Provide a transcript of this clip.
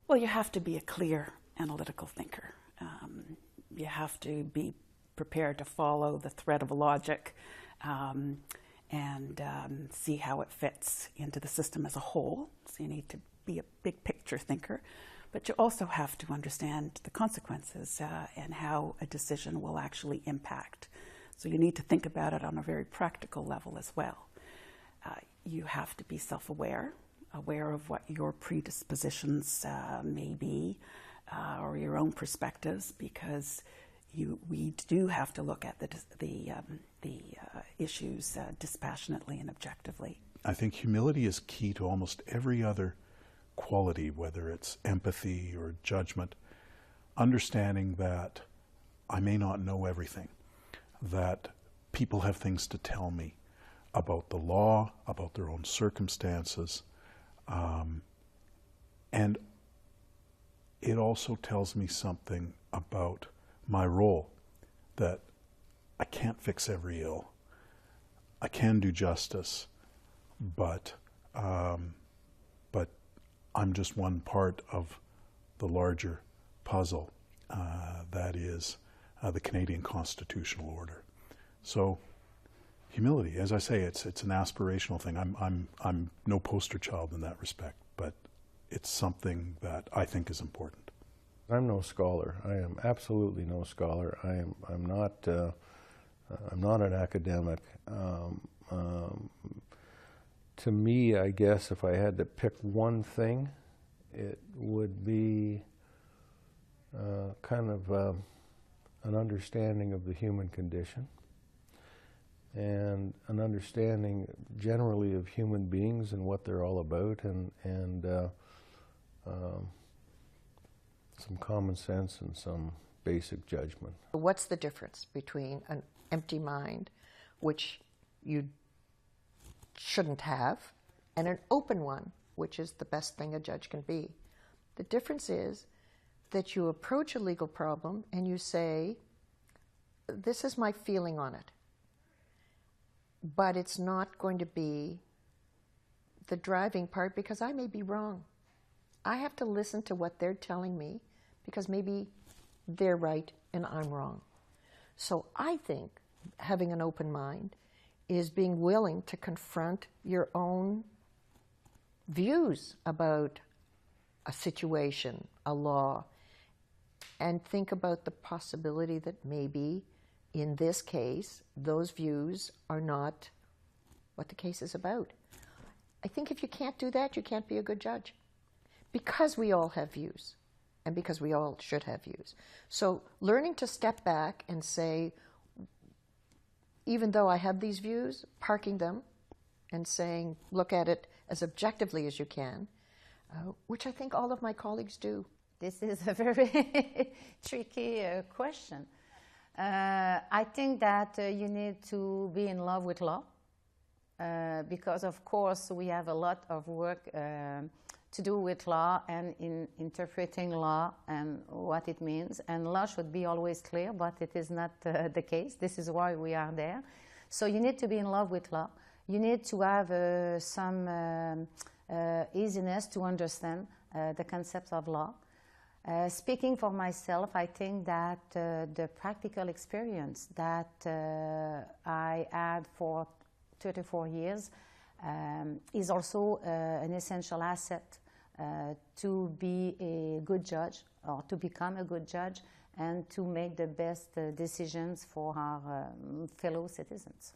Well, you have to be a clear analytical thinker. You have to be prepared to follow the thread of logic and see how it fits into the system as a whole. So you need to be a big picture thinker. But you also have to understand the consequences and how a decision will actually impact. So you need to think about it on a very practical level as well. You have to be self-aware, aware of what your predispositions may be or your own perspectives, because we do have to look at the issues dispassionately and objectively. I think humility is key to almost every other quality, whether it's empathy or judgment. Understanding that I may not know everything, that people have things to tell me about the law, about their own circumstances, and it also tells me something about my role, that I can't fix every ill. I can do justice, but I'm just one part of the larger puzzle that is the Canadian constitutional order. So humility, as I say, it's an aspirational thing. I'm no poster child in that respect, but it's something that I think is important. I'm no scholar. I am absolutely no scholar. I'm not an academic. To me, I guess if I had to pick one thing, it would be kind of an understanding of the human condition and an understanding generally of human beings and what they're all about, and some common sense and some basic judgment. What's the difference between an empty mind, which you shouldn't have, and an open one, which is the best thing a judge can be? The difference is that you approach a legal problem and you say, this is my feeling on it, but it's not going to be the driving part because I may be wrong. I have to listen to what they're telling me because maybe they're right and I'm wrong. So I think having an open mind is being willing to confront your own views about a situation, a law, and think about the possibility that maybe in this case, those views are not what the case is about. I think if you can't do that, you can't be a good judge, because we all have views and because we all should have views. So learning to step back and say, even though I have these views, parking them and saying, look at it as objectively as you can, which I think all of my colleagues do. This is a very tricky question. I think that you need to be in love with law because, of course, we have a lot of work to do with law and in interpreting law and what it means. And law should be always clear, but it is not the case. This is why we are there. So you need to be in love with law. You need to have some easiness to understand the concepts of law. Speaking for myself, I think that the practical experience that I had for 34 years is also an essential asset to be a good judge or to become a good judge and to make the best decisions for our fellow citizens.